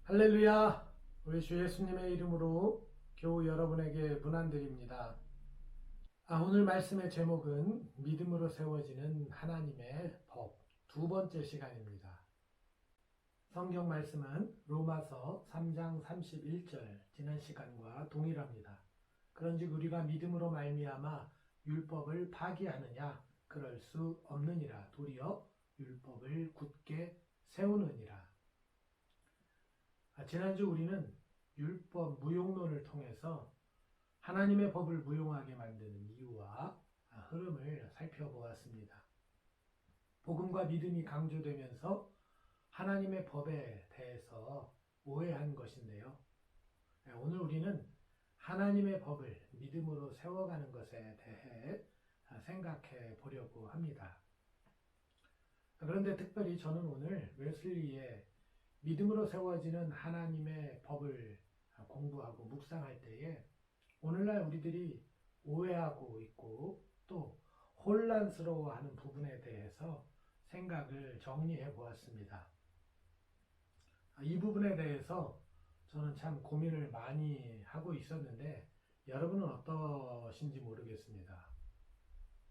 할렐루야! 우리 주 예수님의 이름으로 교우 여러분에게 문안드립니다. 오늘 말씀의 제목은 믿음으로 세워지는 하나님의 법 두 번째 시간입니다. 성경 말씀은 로마서 3장 31절 지난 시간과 동일합니다. 그런즉 우리가 믿음으로 말미암아 율법을 파기하느냐 그럴 수 없느니라. 도리어 율법을 굳게 세우느니라. 지난주 우리는 율법 무용론을 통해서 하나님의 법을 무용하게 만드는 이유와 흐름을 살펴보았습니다. 복음과 믿음이 강조되면서 하나님의 법에 대해서 오해한 것인데요. 오늘 우리는 하나님의 법을 믿음으로 세워가는 것에 대해 생각해 보려고 합니다. 그런데 특별히 저는 오늘 웨슬리의 믿음으로 세워지는 하나님의 법을 공부하고 묵상할 때에 오늘날 우리들이 오해하고 있고 또 혼란스러워하는 부분에 대해서 생각을 정리해 보았습니다. 이 부분에 대해서 저는 참 고민을 많이 하고 있었는데 여러분은 어떠신지 모르겠습니다.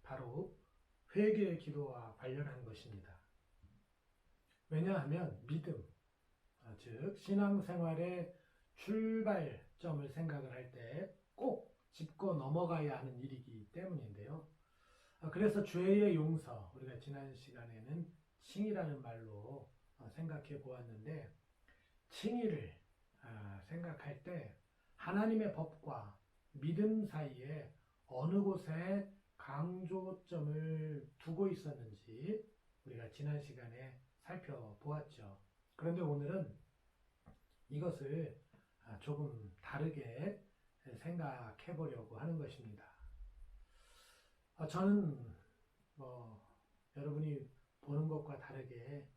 바로 회개의 기도와 관련한 것입니다. 왜냐하면 믿음, 즉 신앙생활의 출발점을 생각을 할 때 꼭 짚고 넘어가야 하는 일이기 때문인데요. 그래서 죄의 용서, 우리가 지난 시간에는 칭의라는 말로 생각해 보았는데 칭의를 생각할 때 하나님의 법과 믿음 사이에 어느 곳에 강조점을 두고 있었는지 우리가 지난 시간에 살펴보았죠. 그런데 오늘은 이것을 조금 다르게 생각해 보려고 하는 것입니다. 저는 여러분이 보는 것과 다르게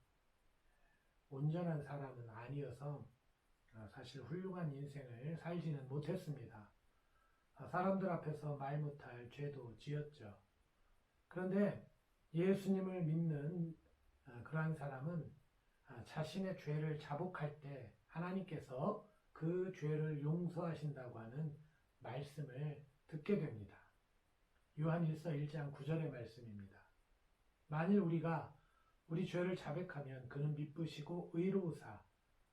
온전한 사람은 아니어서 사실 훌륭한 인생을 살지는 못했습니다. 사람들 앞에서 말 못할 죄도 지었죠. 그런데 예수님을 믿는 그러한 사람은 자신의 죄를 자복할 때 하나님께서 그 죄를 용서하신다고 하는 말씀을 듣게 됩니다. 요한일서 1장 9절의 말씀입니다. 만일 우리가 우리 죄를 자백하면 그는 미쁘시고 의로우사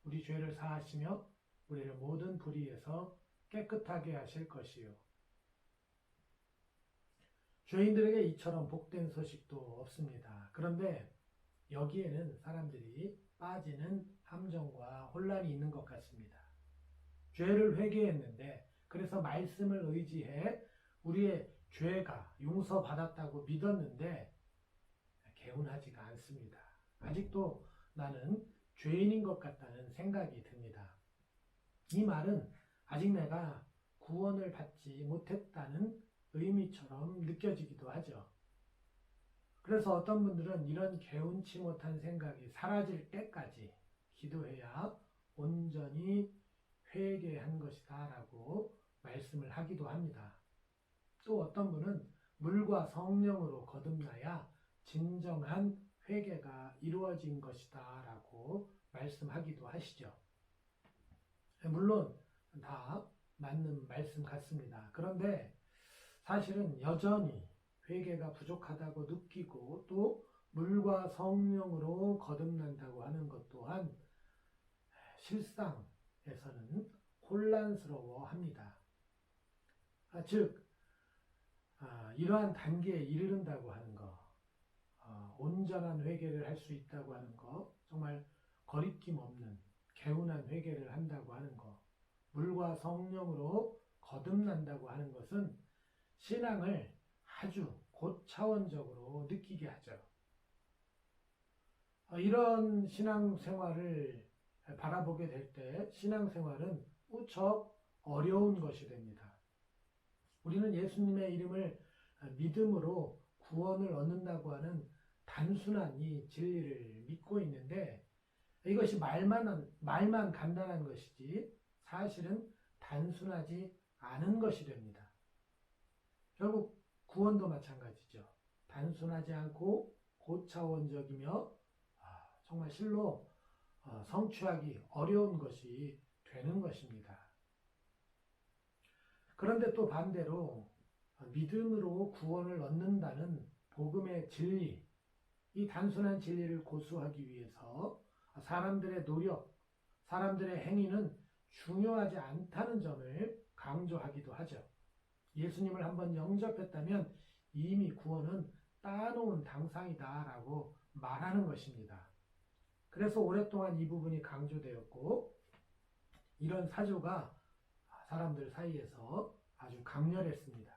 우리 죄를 사하시며 우리를 모든 불의에서 깨끗하게 하실 것이요. 죄인들에게 이처럼 복된 소식도 없습니다. 그런데 여기에는 사람들이 빠지는 함정과 혼란이 있는 것 같습니다. 죄를 회개했는데 그래서 말씀을 의지해 우리의 죄가 용서받았다고 믿었는데 개운하지가 않습니다. 아직도 나는 죄인인 것 같다는 생각이 듭니다. 이 말은 아직 내가 구원을 받지 못했다는 의미처럼 느껴지기도 하죠. 그래서 어떤 분들은 이런 개운치 못한 생각이 사라질 때까지 기도해야 온전히 회개한 것이다 라고 말씀을 하기도 합니다. 또 어떤 분은 물과 성령으로 거듭나야 진정한 회개가 이루어진 것이다 라고 말씀하기도 하시죠. 물론 다 맞는 말씀 같습니다. 그런데 사실은 여전히 회개가 부족하다고 느끼고 또 물과 성령으로 거듭난다고 하는 것 또한 실상에서는 혼란스러워합니다. 즉 이러한 단계에 이르른다고 하는 것, 온전한 회개를 할 수 있다고 하는 것, 정말 거리낌 없는 개운한 회개를 한다고 하는 것, 물과 성령으로 거듭난다고 하는 것은 신앙을 아주 고차원적으로 느끼게 하죠. 이런 신앙생활을 바라보게 될 때 신앙생활은 무척 어려운 것이 됩니다. 우리는 예수님의 이름을 믿음으로 구원을 얻는다고 하는 단순한 이 진리를 믿고 있는데 이것이 말만 간단한 것이지 사실은 단순하지 않은 것이 됩니다. 결국 구원도 마찬가지죠. 단순하지 않고 고차원적이며 정말 실로 성취하기 어려운 것이 되는 것입니다. 그런데 또 반대로 믿음으로 구원을 얻는다는 복음의 진리, 이 단순한 진리를 고수하기 위해서 사람들의 노력, 사람들의 행위는 중요하지 않다는 점을 강조하기도 하죠. 예수님을 한번 영접했다면 이미 구원은 따놓은 당상이다라고 말하는 것입니다. 그래서 오랫동안 이 부분이 강조되었고, 이런 사조가 사람들 사이에서 아주 강렬했습니다.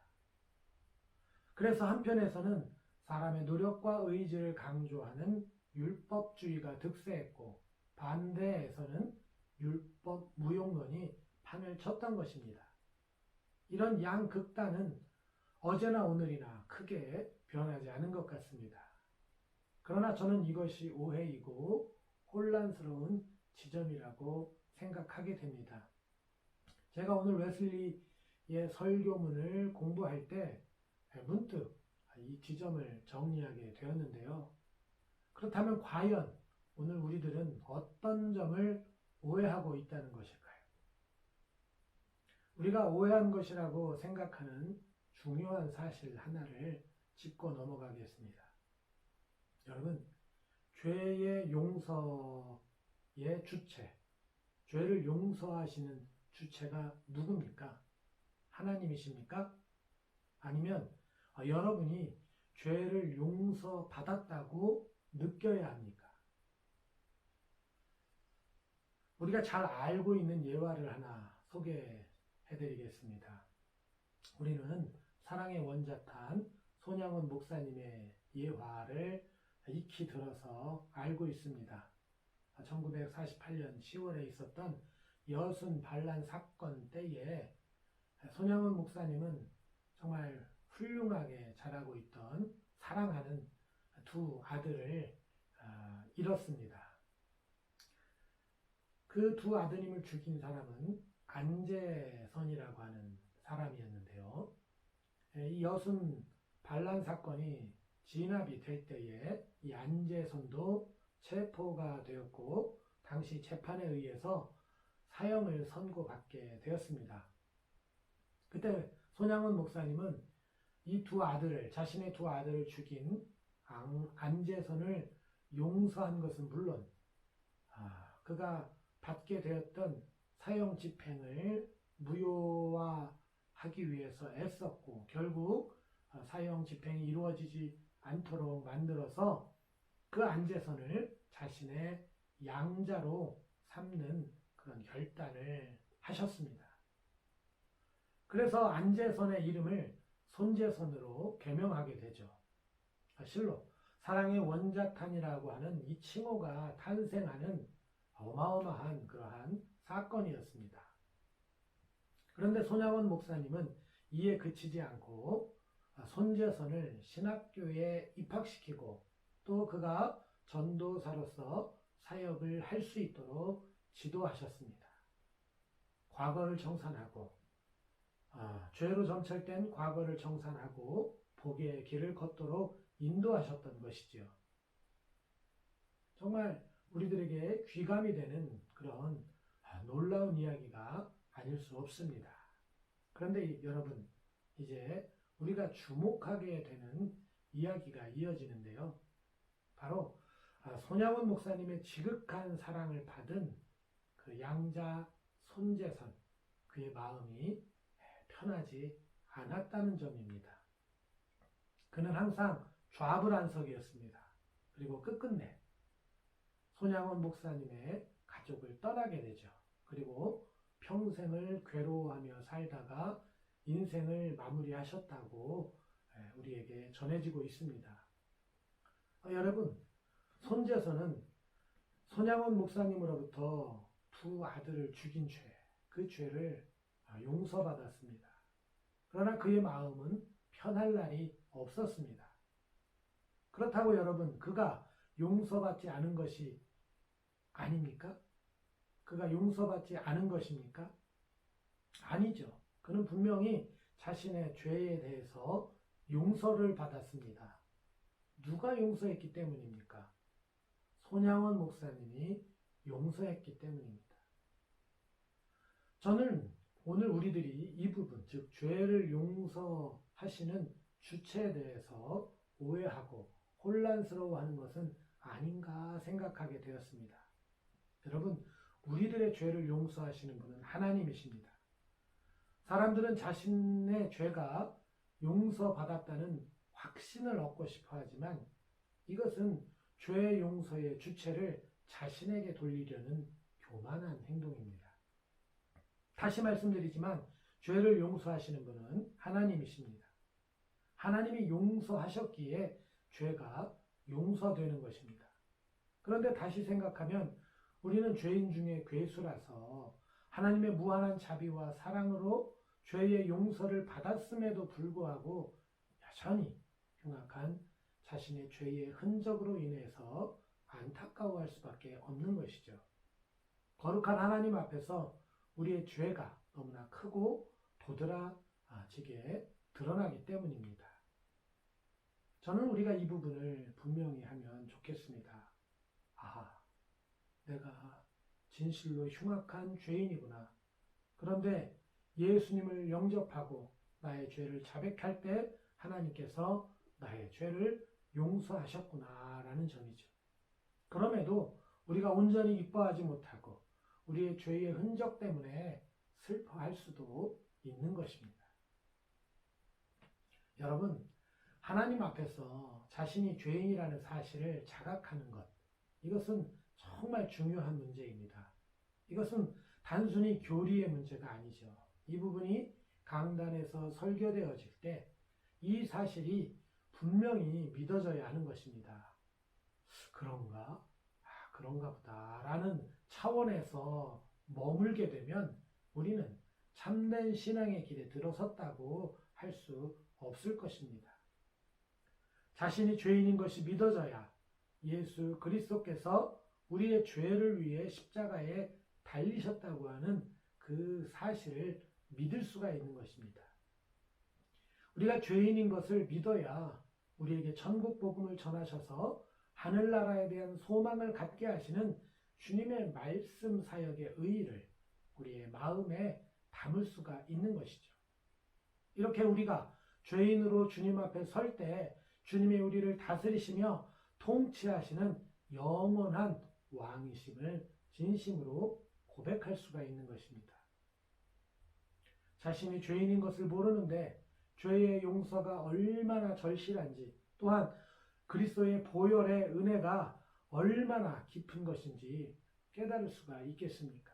그래서 한편에서는 사람의 노력과 의지를 강조하는 율법주의가 득세했고, 반대에서는 율법 무용론이 판을 쳤던 것입니다. 이런 양극단은 어제나 오늘이나 크게 변하지 않은 것 같습니다. 그러나 저는 이것이 오해이고 혼란스러운 지점이라고 생각하게 됩니다. 제가 오늘 웨슬리의 설교문을 공부할 때 문득 이 지점을 정리하게 되었는데요. 그렇다면 과연 오늘 우리들은 어떤 점을 오해하고 있다는 것일까요? 우리가 오해한 것이라고 생각하는 중요한 사실 하나를 짚고 넘어가겠습니다. 여러분, 죄의 용서의 주체, 죄를 용서하시는 주체가 누굽니까? 하나님이십니까? 아니면 여러분이 죄를 용서받았다고 느껴야 합니까? 우리가 잘 알고 있는 예화를 하나 소개해드리겠습니다. 우리는 사랑의 원자탄 손양원 목사님의 예화를 익히 들어서 알고 있습니다. 1948년 10월에 있었던 여순 반란 사건 때에 손양원 목사님은 정말 훌륭하게 자라고 있던 사랑하는 두 아들을 잃었습니다. 그 두 아드님을 죽인 사람은 안재선이라고 하는 사람이었는데요. 이 여순 반란 사건이 진압이 될 때에 이 안재선도 체포가 되었고 당시 재판에 의해서 사형을 선고받게 되었습니다. 그때 손양원 목사님은 이 두 아들을, 자신의 두 아들을 죽인 안재선을 용서한 것은 물론 그가 받게 되었던 사형 집행을 무효화하기 위해서 애썼고 결국 사형 집행이 이루어지지 않도록 만들어서 그 안재선을 자신의 양자로 삼는 그런 결단을 하셨습니다. 그래서 안재선의 이름을 손재선으로 개명하게 되죠. 실로 사랑의 원자탄이라고 하는 이 칭호가 탄생하는 어마어마한 그러한 사건이었습니다. 그런데 손양원 목사님은 이에 그치지 않고 손재선을 신학교에 입학시키고 또 그가 전도사로서 사역을 할 수 있도록 지도하셨습니다. 과거를 정산하고 죄로 점철된 과거를 정산하고 복의 길을 걷도록 인도하셨던 것이지요. 정말 우리들에게 귀감이 되는 그런 놀라운 이야기가 아닐 수 없습니다. 그런데 여러분, 이제 우리가 주목하게 되는 이야기가 이어지는데요. 바로 손양원 목사님의 지극한 사랑을 받은 그 양자 손재선, 그의 마음이 편하지 않았다는 점입니다. 그는 항상 좌불안석이었습니다. 그리고 끝끝내 손양원 목사님의 가족을 떠나게 되죠. 그리고 평생을 괴로워하며 살다가 인생을 마무리하셨다고 우리에게 전해지고 있습니다. 여러분, 손재선은 손양원 목사님으로부터 두 아들을 죽인 죄, 그 죄를 용서받았습니다. 그러나 그의 마음은 편할 날이 없었습니다. 그렇다고 여러분, 그가 용서받지 않은 것이 아닙니까? 그가 용서받지 않은 것입니까? 아니죠. 그는 분명히 자신의 죄에 대해서 용서를 받았습니다. 누가 용서했기 때문입니까? 손양원 목사님이 용서했기 때문입니다. 저는 오늘 우리들이 이 부분, 즉 죄를 용서하시는 주체에 대해서 오해하고 혼란스러워하는 것은 아닌가 생각하게 되었습니다. 여러분, 우리들의 죄를 용서하시는 분은 하나님이십니다. 사람들은 자신의 죄가 용서받았다는 확신을 얻고 싶어 하지만 이것은 죄 용서의 주체를 자신에게 돌리려는 교만한 행동입니다. 다시 말씀드리지만 죄를 용서하시는 분은 하나님이십니다. 하나님이 용서하셨기에 죄가 용서되는 것입니다. 그런데 다시 생각하면 우리는 죄인 중에 괴수라서 하나님의 무한한 자비와 사랑으로 죄의 용서를 받았음에도 불구하고 여전히 흉악한 자신의 죄의 흔적으로 인해서 안타까워할 수밖에 없는 것이죠. 거룩한 하나님 앞에서 우리의 죄가 너무나 크고 도드라지게 드러나기 때문입니다. 저는 우리가 이 부분을 분명히 하면 좋겠습니다. 내가 진실로 흉악한 죄인이구나. 그런데 예수님을 영접하고 나의 죄를 자백할 때 하나님께서 나의 죄를 용서하셨구나 라는 점이죠. 그럼에도 우리가 온전히 기뻐하지 못하고 우리의 죄의 흔적 때문에 슬퍼할 수도 있는 것입니다. 여러분, 하나님 앞에서 자신이 죄인이라는 사실을 자각하는 것, 이것은 정말 중요한 문제입니다. 이것은 단순히 교리의 문제가 아니죠. 이 부분이 강단에서 설교되어질 때 이 사실이 분명히 믿어져야 하는 것입니다. 그런가 보다 라는 차원에서 머물게 되면 우리는 참된 신앙의 길에 들어섰다고 할 수 없을 것입니다. 자신이 죄인인 것이 믿어져야 예수 그리스도께서 우리의 죄를 위해 십자가에 달리셨다고 하는 그 사실을 믿을 수가 있는 것입니다. 우리가 죄인인 것을 믿어야 우리에게 천국 복음을 전하셔서 하늘나라에 대한 소망을 갖게 하시는 주님의 말씀 사역의 의의를 우리의 마음에 담을 수가 있는 것이죠. 이렇게 우리가 죄인으로 주님 앞에 설 때 주님이 우리를 다스리시며 통치하시는 영원한 왕이심을 진심으로 고백할 수가 있는 것입니다. 자신이 죄인인 것을 모르는데 죄의 용서가 얼마나 절실한지, 또한 그리스도의 보혈의 은혜가 얼마나 깊은 것인지 깨달을 수가 있겠습니까?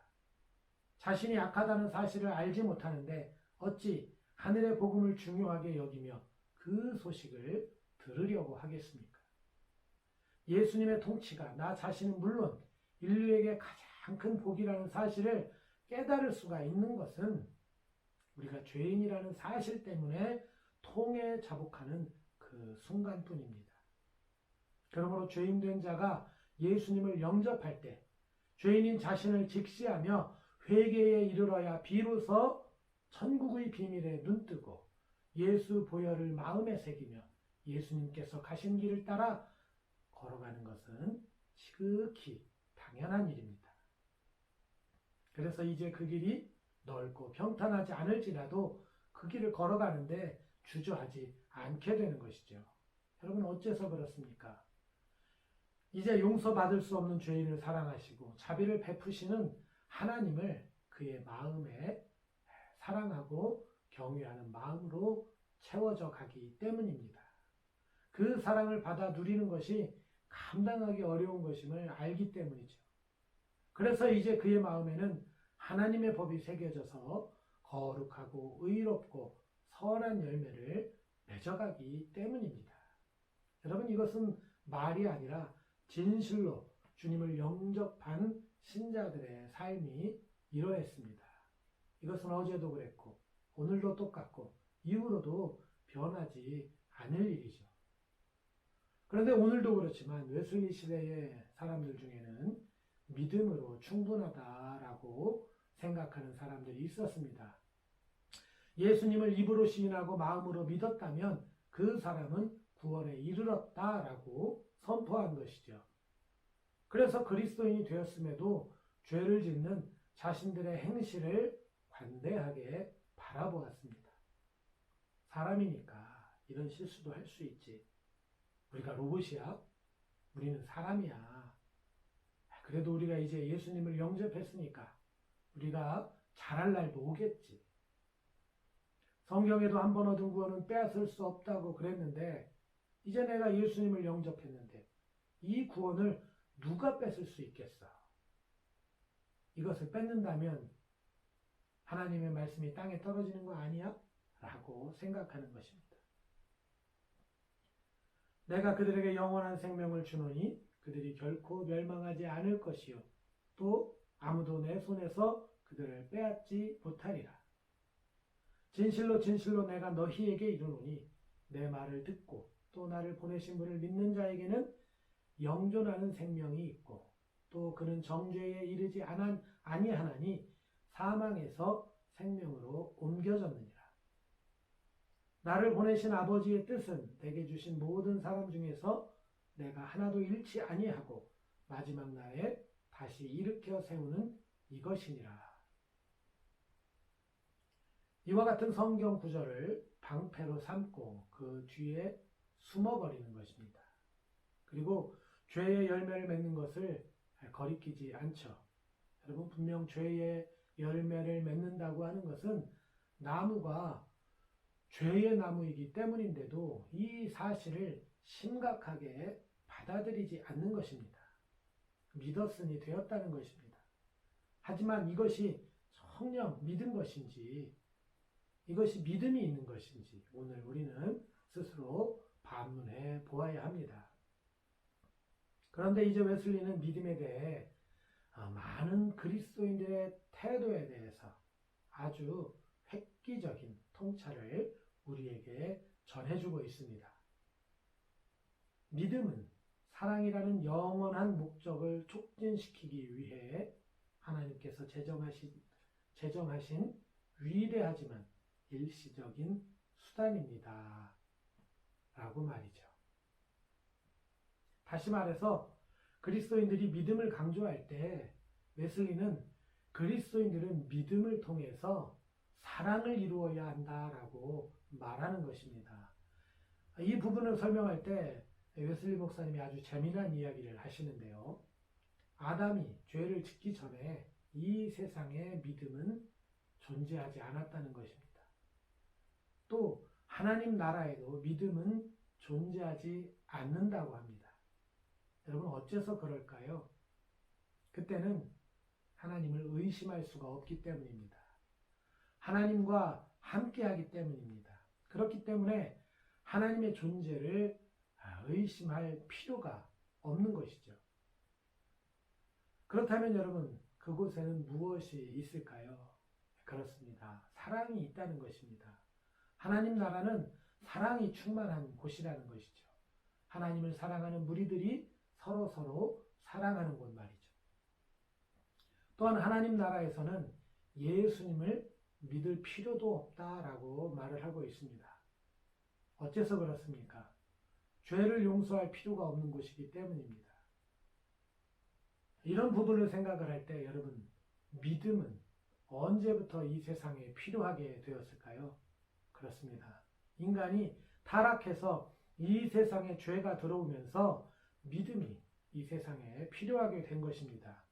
자신이 약하다는 사실을 알지 못하는데 어찌 하늘의 복음을 중요하게 여기며 그 소식을 들으려고 하겠습니까? 예수님의 통치가 나 자신은 물론 인류에게 가장 큰 복이라는 사실을 깨달을 수가 있는 것은 우리가 죄인이라는 사실 때문에 통에 자복하는 그 순간뿐입니다. 그러므로 죄인된 자가 예수님을 영접할 때 죄인인 자신을 직시하며 회개에 이르러야 비로소 천국의 비밀에 눈뜨고 예수 보혈을 마음에 새기며 예수님께서 가신 길을 따라 걸어가는 것은 지극히 당연한 일입니다. 그래서 이제 그 길이 넓고 평탄하지 않을지라도 그 길을 걸어가는데 주저하지 않게 되는 것이죠. 여러분, 어째서 그렇습니까? 이제 용서받을 수 없는 죄인을 사랑하시고 자비를 베푸시는 하나님을 그의 마음에 사랑하고 경외하는 마음으로 채워져 가기 때문입니다. 그 사랑을 받아 누리는 것이 감당하기 어려운 것임을 알기 때문이죠. 그래서 이제 그의 마음에는 하나님의 법이 새겨져서 거룩하고 의롭고 선한 열매를 맺어가기 때문입니다. 여러분, 이것은 말이 아니라 진실로 주님을 영접한 신자들의 삶이 이러했습니다. 이것은 어제도 그랬고 오늘도 똑같고 이후로도 변하지 않을 일이죠. 그런데 오늘도 그렇지만 웨슬리 시대의 사람들 중에는 믿음으로 충분하다라고 생각하는 사람들이 있었습니다. 예수님을 입으로 시인하고 마음으로 믿었다면 그 사람은 구원에 이르렀다라고 선포한 것이죠. 그래서 그리스도인이 되었음에도 죄를 짓는 자신들의 행실을 관대하게 바라보았습니다. 사람이니까 이런 실수도 할 수 있지. 우리가 로봇이야? 우리는 사람이야. 그래도 우리가 이제 예수님을 영접했으니까 우리가 잘할 날도 오겠지. 성경에도 한 번 얻은 구원은 빼앗을 수 없다고 그랬는데 이제 내가 예수님을 영접했는데 이 구원을 누가 뺏을 수 있겠어? 이것을 뺏는다면 하나님의 말씀이 땅에 떨어지는 거 아니야? 라고 생각하는 것입니다. 내가 그들에게 영원한 생명을 주노니 그들이 결코 멸망하지 않을 것이요 또 아무도 내 손에서 그들을 빼앗지 못하리라. 진실로 진실로 내가 너희에게 이르노니 내 말을 듣고 또 나를 보내신 분을 믿는 자에게는 영존하는 생명이 있고 또 그는 정죄에 이르지 아니하나니 사망에서 생명으로 옮겨졌느니라. 나를 보내신 아버지의 뜻은 내게 주신 모든 사람 중에서 내가 하나도 잃지 아니하고 마지막 날에 다시 일으켜 세우는 이것이니라. 이와 같은 성경 구절을 방패로 삼고 그 뒤에 숨어버리는 것입니다. 그리고 죄의 열매를 맺는 것을 거리끼지 않죠. 여러분, 분명 죄의 열매를 맺는다고 하는 것은 나무가 죄의 나무이기 때문인데도 이 사실을 심각하게 받아들이지 않는 것입니다. 믿었으니 되었다는 것입니다. 하지만 이것이 정녕 믿은 것인지 이것이 믿음이 있는 것인지 오늘 우리는 스스로 반문해 보아야 합니다. 그런데 이제 웨슬리는 믿음에 대해 많은 그리스도인들의 태도에 대해서 아주 획기적인 통찰을 우리에게 전해주고 있습니다. 믿음은 사랑이라는 영원한 목적을 촉진시키기 위해 하나님께서 제정하신 위대하지만 일시적인 수단입니다. 라고 말이죠. 다시 말해서 그리스도인들이 믿음을 강조할 때 웨슬리는 그리스도인들은 믿음을 통해서 사랑을 이루어야 한다라고 말하는 것입니다. 이 부분을 설명할 때 웨슬리 목사님이 아주 재미난 이야기를 하시는데요. 아담이 죄를 짓기 전에 이 세상에 믿음은 존재하지 않았다는 것입니다. 또 하나님 나라에도 믿음은 존재하지 않는다고 합니다. 여러분 어째서 그럴까요? 그때는 하나님을 의심할 수가 없기 때문입니다. 하나님과 함께하기 때문입니다. 그렇기 때문에 하나님의 존재를 의심할 필요가 없는 것이죠. 그렇다면 여러분 그곳에는 무엇이 있을까요? 그렇습니다. 사랑이 있다는 것입니다. 하나님 나라는 사랑이 충만한 곳이라는 것이죠. 하나님을 사랑하는 무리들이 서로 사랑하는 곳 말이죠. 또한 하나님 나라에서는 예수님을 믿을 필요도 없다라고 말을 하고 있습니다. 어째서 그렇습니까? 죄를 용서할 필요가 없는 곳이기 때문입니다. 이런 부분을 생각을 할 때 여러분, 믿음은 언제부터 이 세상에 필요하게 되었을까요? 그렇습니다. 인간이 타락해서 이 세상에 죄가 들어오면서 믿음이 이 세상에 필요하게 된 것입니다.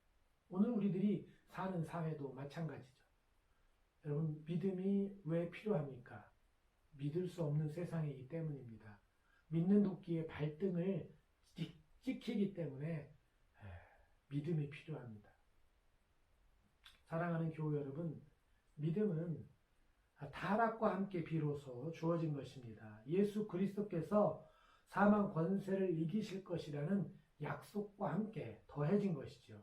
오늘 우리들이 사는 사회도 마찬가지죠. 여러분, 믿음이 왜 필요합니까? 믿을 수 없는 세상이기 때문입니다. 믿는 도끼의 발등을 찍히기 때문에 믿음이 필요합니다. 사랑하는 교우 여러분, 믿음은 타락과 함께 비로소 주어진 것입니다. 예수 그리스도께서 사망 권세를 이기실 것이라는 약속과 함께 더해진 것이죠.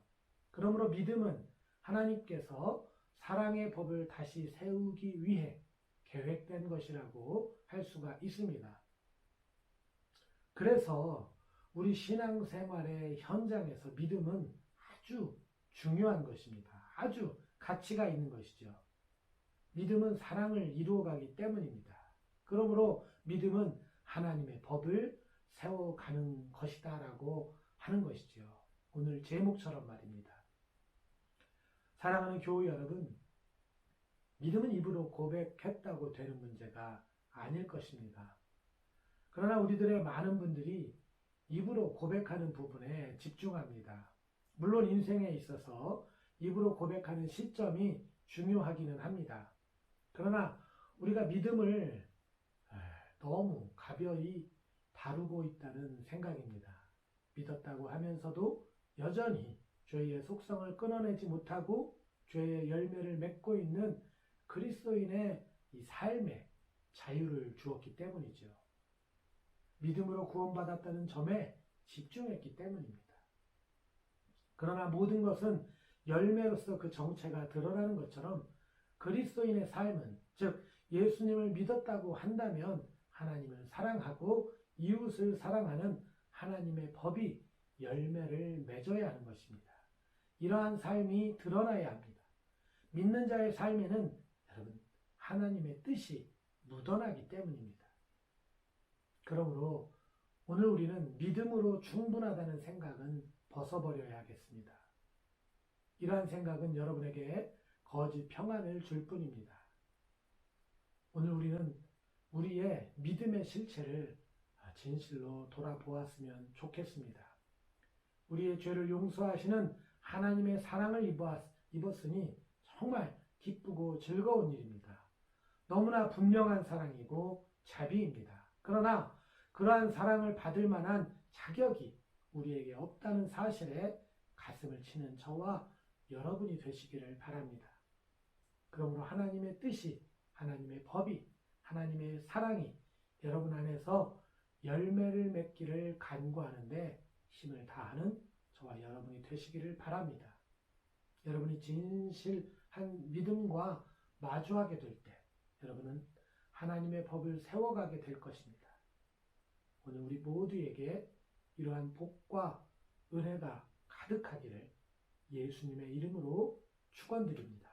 그러므로 믿음은 하나님께서 사랑의 법을 다시 세우기 위해 계획된 것이라고 할 수가 있습니다. 그래서 우리 신앙생활의 현장에서 믿음은 아주 중요한 것입니다. 아주 가치가 있는 것이죠. 믿음은 사랑을 이루어가기 때문입니다. 그러므로 믿음은 하나님의 법을 세워가는 것이다라고 하는 것이죠. 오늘 제목처럼 말입니다. 사랑하는 교우 여러분, 믿음은 입으로 고백했다고 되는 문제가 아닐 것입니다. 그러나 우리들의 많은 분들이 입으로 고백하는 부분에 집중합니다. 물론 인생에 있어서 입으로 고백하는 시점이 중요하기는 합니다. 그러나 우리가 믿음을 너무 가벼이 다루고 있다는 생각입니다. 믿었다고 하면서도 여전히 죄의 속성을 끊어내지 못하고 죄의 열매를 맺고 있는 그리스도인의 이 삶에 자유를 주었기 때문이죠. 믿음으로 구원받았다는 점에 집중했기 때문입니다. 그러나 모든 것은 열매로서 그 정체가 드러나는 것처럼 그리스도인의 삶은, 즉 예수님을 믿었다고 한다면 하나님을 사랑하고 이웃을 사랑하는 하나님의 법이 열매를 맺어야 하는 것입니다. 이러한 삶이 드러나야 합니다. 믿는 자의 삶에는 여러분 하나님의 뜻이 묻어나기 때문입니다. 그러므로 오늘 우리는 믿음으로 충분하다는 생각은 벗어버려야 하겠습니다. 이러한 생각은 여러분에게 거짓 평안을 줄 뿐입니다. 오늘 우리는 우리의 믿음의 실체를 진실로 돌아보았으면 좋겠습니다. 우리의 죄를 용서하시는 하나님의 사랑을 입었으니 정말 기쁘고 즐거운 일입니다. 너무나 분명한 사랑이고 자비입니다. 그러나 그러한 사랑을 받을 만한 자격이 우리에게 없다는 사실에 가슴을 치는 저와 여러분이 되시기를 바랍니다. 그러므로 하나님의 뜻이, 하나님의 법이, 하나님의 사랑이 여러분 안에서 열매를 맺기를 간구하는데 힘을 다하는 저와 여러분이 되시기를 바랍니다. 여러분이 진실한 믿음과 마주하게 될 때 여러분은 하나님의 법을 세워가게 될 것입니다. 오늘 우리 모두에게 이러한 복과 은혜가 가득하기를 예수님의 이름으로 축원드립니다.